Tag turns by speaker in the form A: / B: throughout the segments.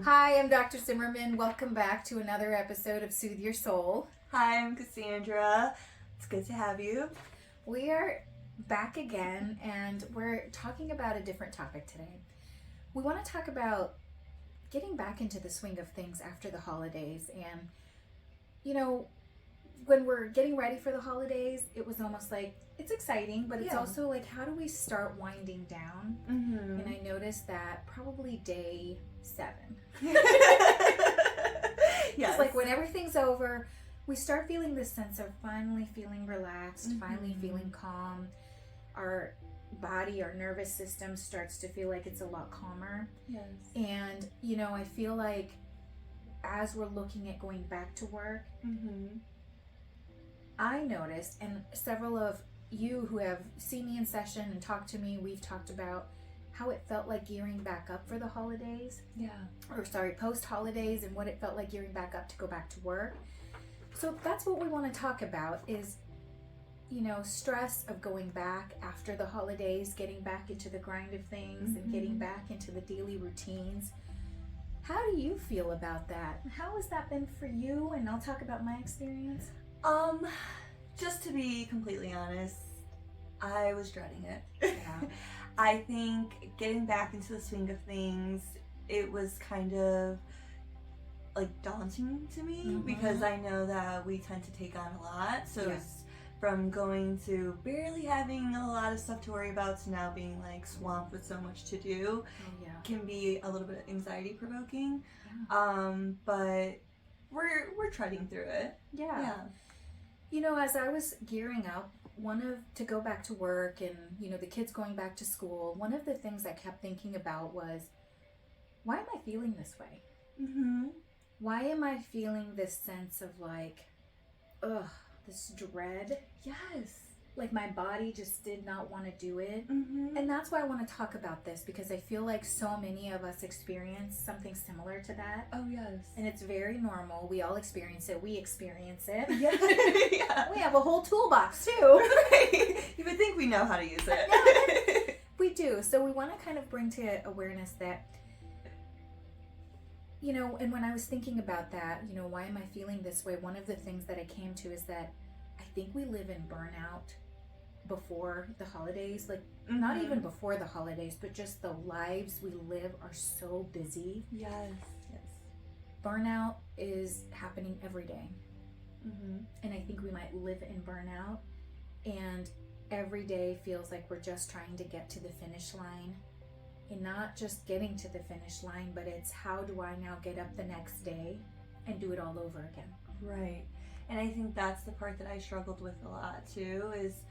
A: Hi, I'm Dr. Zimmerman. Welcome back to another episode of Soothe Your Soul.
B: Hi, I'm Cassandra. It's good to have you.
A: We are back again, and we're talking about a different topic today. We want to talk about getting back into the swing of things after the holidays. And, you know, when we're getting ready for the holidays, it was almost like it's exciting, but it's also like, how do we start winding down?
B: Mm-hmm.
A: And I noticed that probably day 7.
B: Yes.
A: It's like when everything's over, we start feeling this sense of finally feeling relaxed, finally feeling calm. Our body, our nervous system starts to feel like it's a lot calmer.
B: Yes.
A: And, I feel like as we're looking at going back to work, I noticed, and several of you who have seen me in session and talked to me, we've talked about how it felt like gearing back up for the holidays. Post holidays, and what it felt like gearing back up to go back to work. So that's what we want to talk about is, stress of going back after the holidays, getting back into the grind of things and getting back into the daily routines. How do you feel about that? How has that been for you? And I'll talk about my experience.
B: Just to be completely honest, I was dreading it.
A: Yeah.
B: I think getting back into the swing of things, it was kind of like daunting to me because I know that we tend to take on a lot. So it's from going to barely having a lot of stuff to worry about to now being like swamped with so much to do can be a little bit anxiety provoking. But we're treading through it.
A: Yeah. As I was gearing up, to go back to work and, the kids going back to school, one of the things I kept thinking about was, why am I feeling this way? Why am I feeling this sense of like, this dread?
B: Yes.
A: Like my body just did not want to do it. And that's why I want to talk about this, because I feel like so many of us experience something similar to that.
B: Oh, yes.
A: And it's very normal. We all experience it. We experience it.
B: Yeah.
A: We have a whole toolbox too.
B: Right. You would think we know how to use it.
A: Yeah, we do. So we want to kind of bring to awareness that, and when I was thinking about that, why am I feeling this way? One of the things that I came to is that I think we live in burnout before the holidays, like not even before the holidays, but just the lives we live are so busy.
B: Yes.
A: Burnout is happening every day. And I think we might live in burnout, and every day feels like we're just trying to get to the finish line, and not just getting to the finish line, but it's how do I now get up the next day and do it all over again.
B: Right. And I think that's the part that I struggled with a lot too, is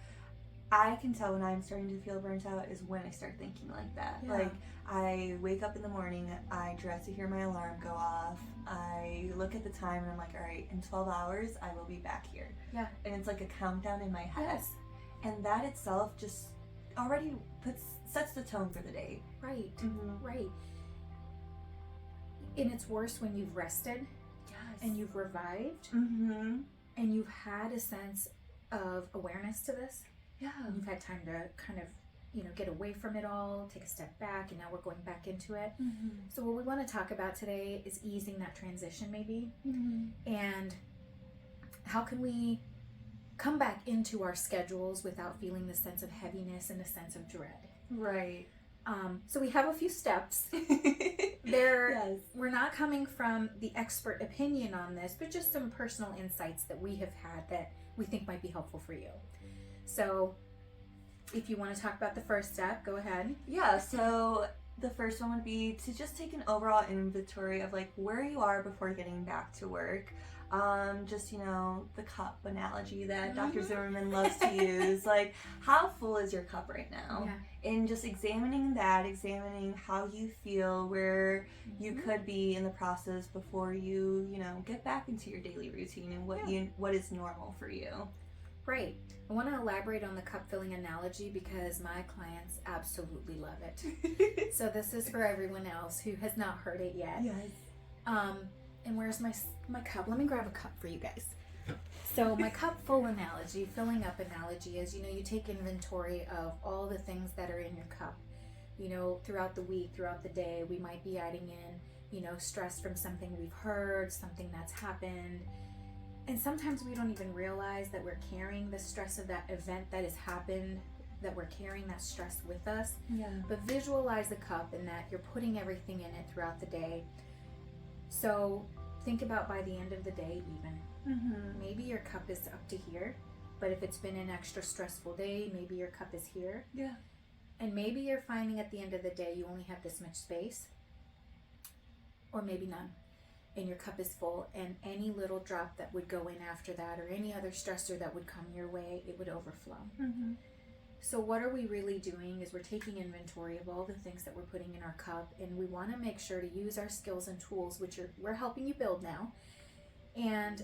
B: I can tell when I'm starting to feel burnt out is when I start thinking like that.
A: Yeah.
B: Like I wake up in the morning, I dread to hear my alarm go off. I look at the time and I'm like, all right, in 12 hours, I will be back here.
A: Yeah.
B: And it's like a countdown in my head.
A: Yes.
B: And that itself just already sets the tone for the day.
A: Right. Right. And it's worse when you've rested.
B: Yes.
A: And you've revived. And you've had a sense of awareness to this.
B: Yeah.
A: And you've had time to kind of, get away from it all, take a step back, and now we're going back into it. So what we want to talk about today is easing that transition maybe. And how can we come back into our schedules without feeling the sense of heaviness and the sense of dread.
B: Right.
A: So we have a few steps. We're not coming from the expert opinion on this, but just some personal insights that we have had that we think might be helpful for you. So if you want to talk about the first step, go ahead.
B: Yeah, so the first one would be to just take an overall inventory of like where you are before getting back to work. Just, the cup analogy that Dr. Zimmerman loves to use. Like, how full is your cup right now?
A: Yeah.
B: And just examining how you feel, where you could be in the process before you, get back into your daily routine and what is normal for you.
A: Right. I want to elaborate on the cup filling analogy because my clients absolutely love it. So this is for everyone else who has not heard it yet.
B: Yes.
A: And where's my cup? Let me grab a cup for you guys. So my cup full analogy, filling up analogy is, you take inventory of all the things that are in your cup. Throughout the week, throughout the day, we might be adding in stress from something we've heard, something that's happened. And sometimes we don't even realize that we're carrying the stress of that event that has happened, that we're carrying that stress with us.
B: Yeah.
A: But visualize the cup and that you're putting everything in it throughout the day. So think about by the end of the day even. Maybe your cup is up to here, but if it's been an extra stressful day, maybe your cup is here.
B: Yeah.
A: And maybe you're finding at the end of the day you only have this much space, or maybe none. And your cup is full, and any little drop that would go in after that, or any other stressor that would come your way, it would overflow. So what are we really doing is we're taking inventory of all the things that we're putting in our cup, and we want to make sure to use our skills and tools, which we're helping you build now, and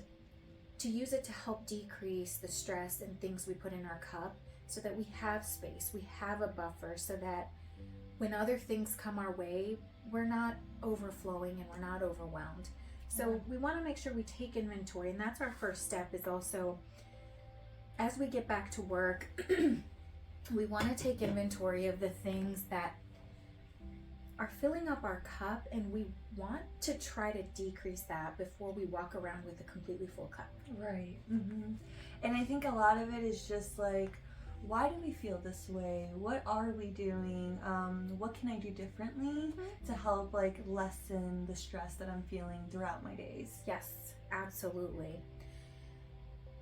A: to use it to help decrease the stress and things we put in our cup, so that we have space, we have a buffer, so that when other things come our way, we're not overflowing and we're not overwhelmed. So we want to make sure we take inventory, and that's our first step. Is also, as we get back to work, we want to take inventory of the things that are filling up our cup, and we want to try to decrease that before we walk around with a completely full cup.
B: Right. And I think a lot of it is just like, why do we feel this way? What are we doing? What can I do differently to help like lessen the stress that I'm feeling throughout my days?
A: Yes, absolutely.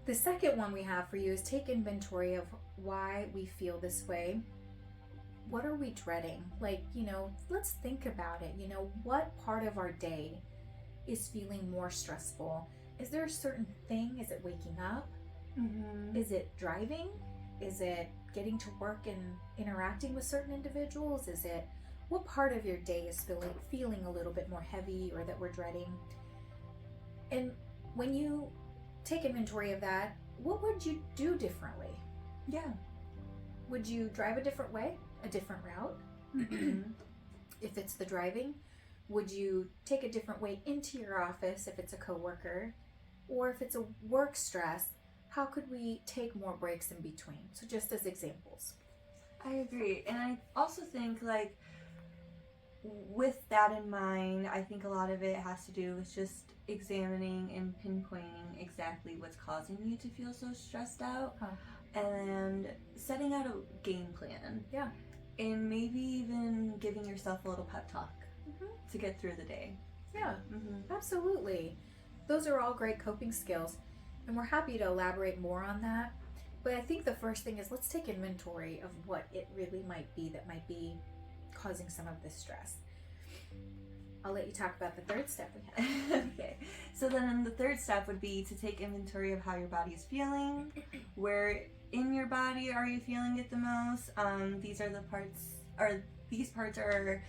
A: The second one we have for you is take inventory of why we feel this way. What are we dreading? Like, let's think about it. What part of our day is feeling more stressful? Is there a certain thing? Is it waking up? Is it driving? Is it getting to work and interacting with certain individuals? Is it what part of your day is feeling a little bit more heavy or that we're dreading? And when you take inventory of that, what would you do differently?
B: Yeah.
A: Would you drive a different way, a different route? If it's the driving, would you take a different way into your office if it's a coworker? Or if it's a work stress, how could we take more breaks in between? So just as examples.
B: I agree. And I also think like with that in mind, I think a lot of it has to do with just examining and pinpointing exactly what's causing you to feel so stressed out, and setting out a game plan.
A: Yeah.
B: And maybe even giving yourself a little pep talk to get through the day.
A: Yeah, absolutely. Those are all great coping skills, and we're happy to elaborate more on that. But I think the first thing is let's take inventory of what it really might be that might be causing some of this stress. I'll let you talk about the third step we have.
B: Okay. So then the third step would be to take inventory of how your body is feeling. Where in your body are you feeling it the most? These parts are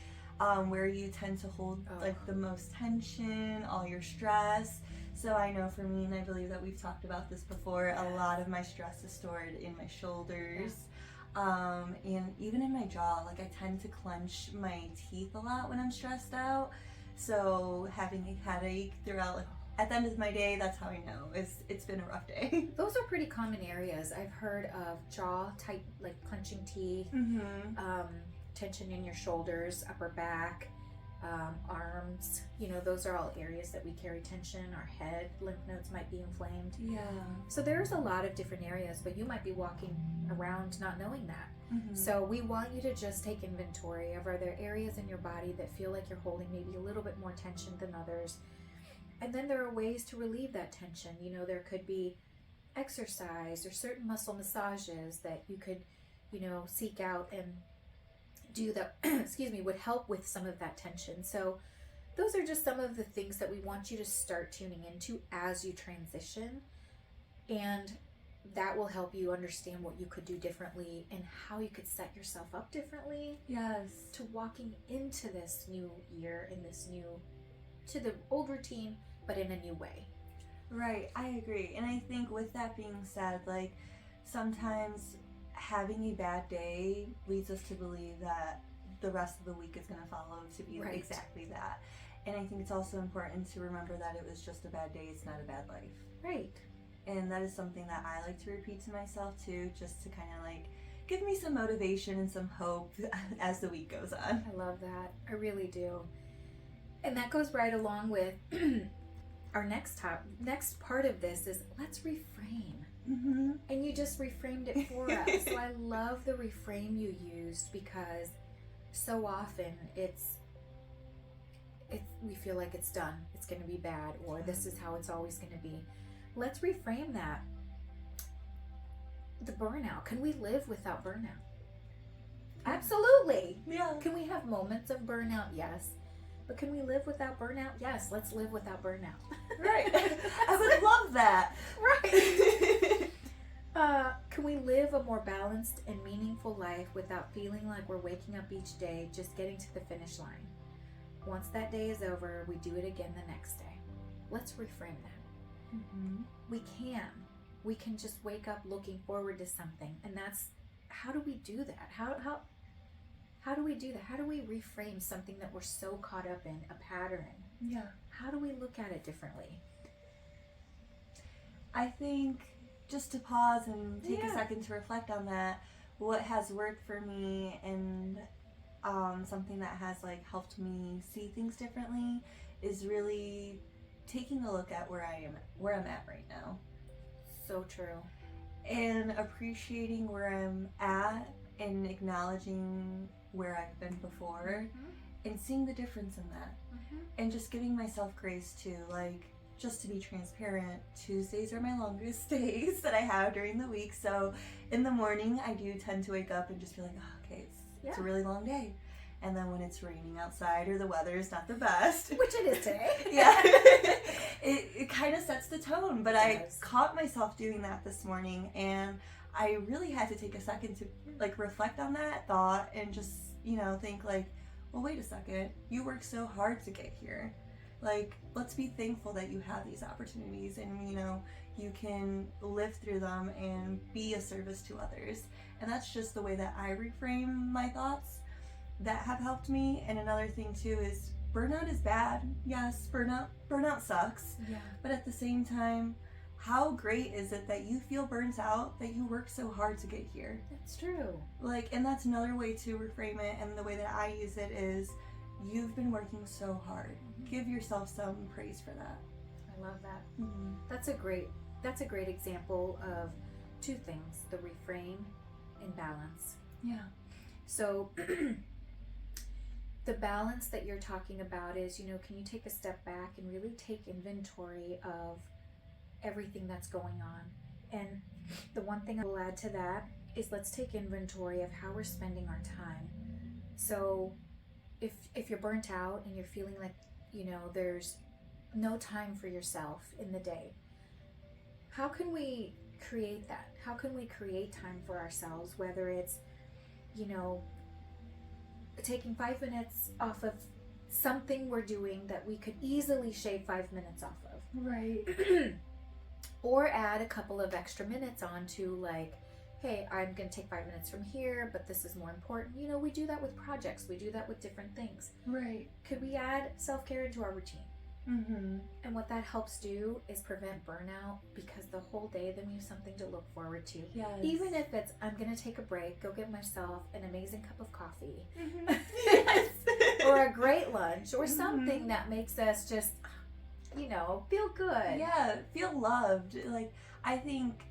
B: where you tend to hold like the most tension, all your stress. So I know for me, and I believe that we've talked about this before, a lot of my stress is stored in my shoulders. And even in my jaw, like I tend to clench my teeth a lot when I'm stressed out. So having a headache throughout, like, at the end of my day, that's how I know it's been a rough day.
A: Those are pretty common areas. I've heard of jaw tight, like clenching teeth, tension in your shoulders, upper back, arms. Those are all areas that we carry tension. Our head, lymph nodes might be inflamed.
B: Yeah.
A: So there's a lot of different areas, but you might be walking around not knowing that. So we want you to just take inventory of, are there areas in your body that feel like you're holding maybe a little bit more tension than others? And then there are ways to relieve that tension. There could be exercise or certain muscle massages that you could, seek out and do that, would help with some of that tension. So those are just some of the things that we want you to start tuning into as you transition. And that will help you understand what you could do differently and how you could set yourself up differently.
B: Yes.
A: To walking into this new year, to the old routine, but in a new way.
B: Right, I agree. And I think with that being said, like sometimes having a bad day leads us to believe that the rest of the week is going to follow to be exactly that. And I think it's also important to remember that it was just a bad day, it's not a bad life.
A: Right.
B: And that is something that I like to repeat to myself too, just to kind of like give me some motivation and some hope as the week goes on.
A: I love that. I really do. And that goes right along with our next part of this is let's reframe.
B: Mm-hmm.
A: And you just reframed it for us. So I love the reframe you used, because so often it's we feel like it's done, it's going to be bad, or this is how it's always going to be. Let's reframe that. The burnout. Can we live without burnout? Absolutely.
B: Yeah.
A: Can we have moments of burnout? Yes. But can we live without burnout? Yes. Let's live without burnout.
B: Right. I would love that.
A: Right. Can we live a more balanced and meaningful life without feeling like we're waking up each day just getting to the finish line? Once that day is over, we do it again the next day. Let's reframe that.
B: Mm-hmm.
A: We can just wake up looking forward to something. And that's, how do we do that? How do we do that? How do we reframe something that we're so caught up in, a pattern?
B: Yeah.
A: How do we look at it differently?
B: I think just to pause and take a second to reflect on that, what has worked for me and something that has like helped me see things differently is really taking a look at where I'm at right now.
A: So true.
B: And appreciating where I'm at and acknowledging where I've been before, and seeing the difference in that. And just giving myself grace too. Like, just to be transparent, Tuesdays are my longest days that I have during the week. So in the morning, I do tend to wake up and just be like, oh, okay, it's a really long day. And then when it's raining outside or the weather is not the best,
A: which it is today,
B: it kind of sets the tone. But I caught myself doing that this morning, and I really had to take a second to like reflect on that thought and just, think like, well, wait a second, you worked so hard to get here. Like, let's be thankful that you have these opportunities, and you can live through them and be a service to others. And that's just the way that I reframe my thoughts that have helped me. And another thing too is burnout is bad. Yes, burnout sucks.
A: Yeah.
B: But at the same time, how great is it that you feel burnt out, that you work so hard to get here?
A: That's true.
B: Like, and that's another way to reframe it. And the way that I use it is, you've been working so hard. Give yourself some praise for that.
A: I love that. That's a great example of two things: the reframe and balance.
B: Yeah.
A: So the balance that you're talking about is, can you take a step back and really take inventory of everything that's going on? And the one thing I will add to that is, let's take inventory of how we're spending our time. So if you're burnt out and you're feeling like, there's no time for yourself in the day, how can we create that? How can we create time for ourselves? Whether it's, taking 5 minutes off of something we're doing that we could easily shave 5 minutes off of.
B: Right.
A: Or add a couple of extra minutes onto, like, hey, I'm going to take 5 minutes from here, but this is more important. We do that with projects. We do that with different things.
B: Right.
A: Could we add self-care into our routine? And what that helps do is prevent burnout, because the whole day then we have something to look forward to.
B: Yes.
A: Even if it's, I'm going to take a break, go get myself an amazing cup of coffee.
B: Yes.
A: Or a great lunch, or something that makes us just, feel good.
B: Yeah, feel loved. Like, I think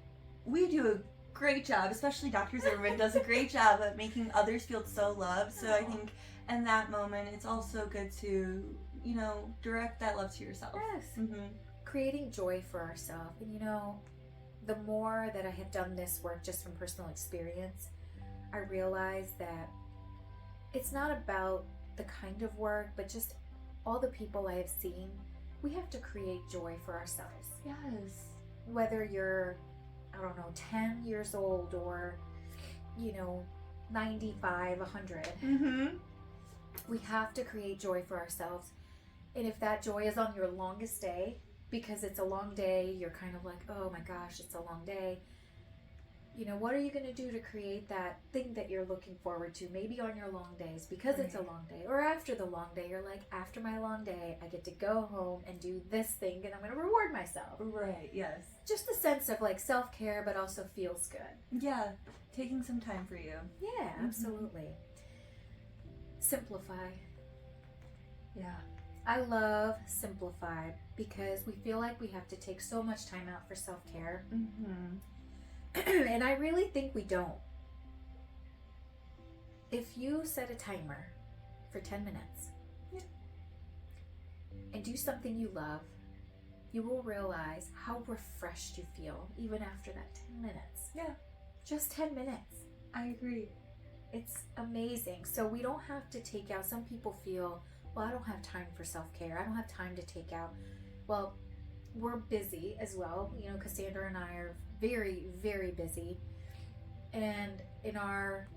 B: we do a great job, especially Dr. Zimmerman does a great job at making others feel so loved. So I think in that moment, it's also good to, direct that love to yourself.
A: Yes. Creating joy for ourselves. And the more that I have done this work just from personal experience, I realize that it's not about the kind of work, but just all the people I have seen. We have to create joy for ourselves.
B: Yes.
A: Whether you're, 10 years old or, 95, 100. We have to create joy for ourselves. And if that joy is on your longest day, because it's a long day, you're kind of like, oh my gosh, it's a long day. What are you going to do to create that thing that you're looking forward to? Maybe on your long days, because it's a long day. Or after the long day, you're like, after my long day, I get to go home and do this thing, and I'm going to reward myself.
B: Right, yes.
A: Just a sense of like self-care, but also feels good.
B: Yeah, taking some time for you.
A: Yeah, absolutely. Simplify.
B: Yeah.
A: I love Simplify because we feel like we have to take so much time out for self-care. And I really think we don't. If you set a timer for 10 minutes and do something you love, you will realize how refreshed you feel even after that 10 minutes.
B: Yeah.
A: Just 10 minutes.
B: I agree.
A: It's amazing. So we don't have to take out, some people feel, well, I don't have time for self-care. I don't have time to take out. Well, we're busy as well. You know, Cassandra and I are very, very busy. And in our,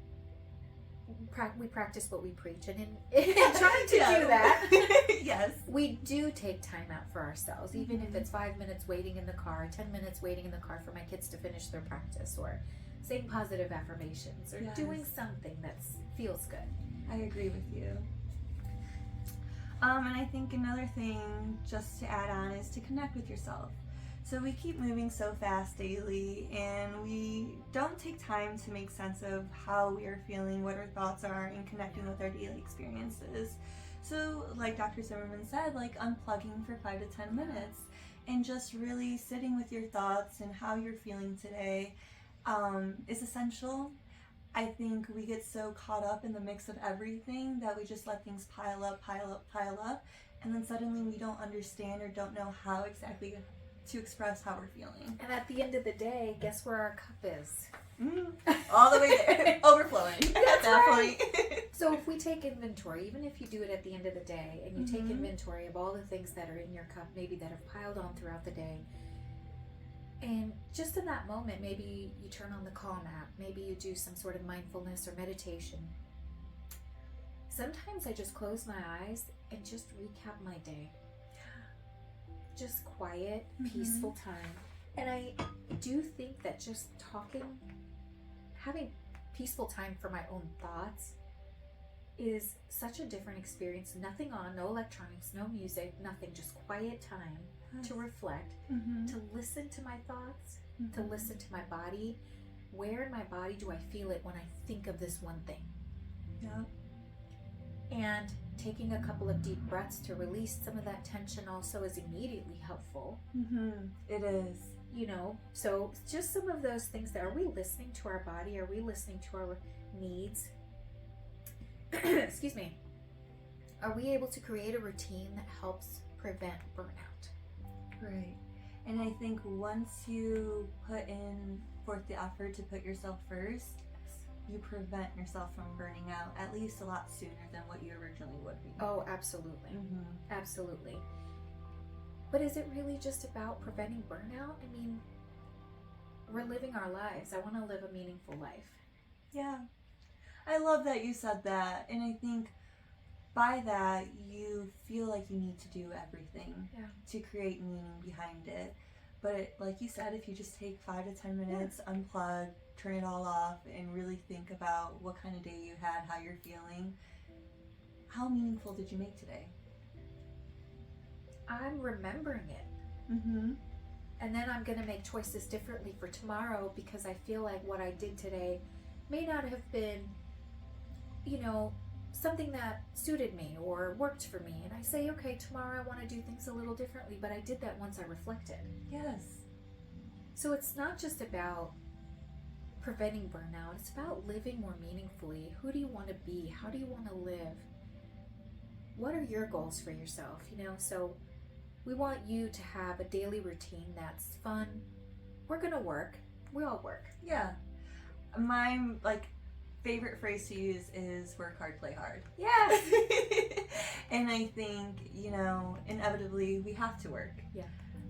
A: we practice what we preach. And in trying to do that,
B: yes,
A: we do take time out for ourselves, even if it's 5 minutes waiting in the car, 10 minutes waiting in the car for my kids to finish their practice, or saying positive affirmations, or doing something that feels good.
B: I agree with you. And I think another thing just to add on is to connect with yourself. So we keep moving so fast daily, and we don't take time to make sense of how we are feeling, what our thoughts are, and connecting with our daily experiences. So like Dr. Zimmerman said, like unplugging for 5 to 10 minutes and just really sitting with your thoughts and how you're feeling today is essential. I think we get so caught up in the mix of everything that we just let things pile up, and then suddenly we don't understand or don't know how exactly to express how we're feeling.
A: And at the end of the day, guess where our cup is?
B: All the way there, overflowing.
A: That's
B: right.
A: So if we take inventory, even if you do it at the end of the day, and you take inventory of all the things that are in your cup, maybe that have piled on throughout the day, and just in that moment, maybe you turn on the Calm app, maybe you do some sort of mindfulness or meditation. Sometimes I just close my eyes and just recap my day. Just quiet, peaceful time. And I do think that just talking, having peaceful time for my own thoughts is such a different experience. Nothing on, no electronics, no music, nothing, just quiet time to reflect, to listen to my thoughts, to listen to my body. Where in my body do I feel it when I think of this one thing?
B: Yeah.
A: And taking a couple of deep breaths to release some of that tension also is immediately helpful.
B: It is.
A: You know, so just some of those things that, are we listening to our body? Are we listening to our needs? Excuse me. Are we able to create a routine that helps prevent burnout?
B: Right. And I think once you put in forth the effort to put yourself first, you prevent yourself from burning out at least a lot sooner than what you originally would be.
A: Oh, absolutely. Absolutely. But is it really just about preventing burnout? I mean, we're living our lives. I want to live a meaningful life.
B: Yeah. I love that you said that. And I think by that, you feel like you need to do everything to create meaning behind it. But like you said, if you just take 5 to 10 minutes, unplug, turn it all off, and really think about what kind of day you had, how you're feeling, how meaningful did you make today?
A: I'm remembering it. And then I'm going to make choices differently for tomorrow, because I feel like what I did today may not have been, you know, something that suited me or worked for me. And I say, okay, tomorrow I want to do things a little differently, but I did that once I reflected.
B: Yes.
A: So it's not just about preventing burnout. It's about living more meaningfully. Who do you want to be? How do you want to live? What are your goals for yourself? You know, so we want you to have a daily routine that's fun. We're going to work. We all work.
B: Yeah. My favorite phrase to use is work hard, play hard.
A: Yes.
B: And I think, you know, inevitably we have to work.
A: Yeah.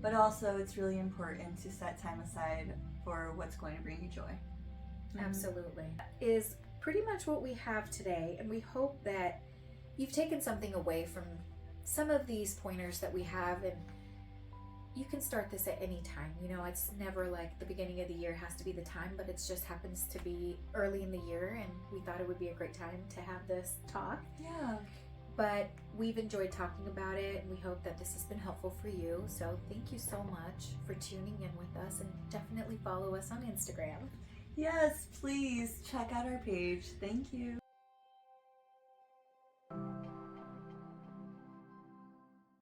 B: But also it's really important to set time aside for what's going to bring you joy.
A: Absolutely. Is pretty much what we have today, and we hope that you've taken something away from some of these pointers that we have, and you can start this at any time. You know, it's never like the beginning of the year has to be the time, but it just happens to be early in the year, and we thought it would be a great time to have this talk.
B: Yeah.
A: But we've enjoyed talking about it, and we hope that this has been helpful for you. So thank you so much for tuning in with us, and definitely follow us on Instagram.
B: Yes, please check out our page. Thank you.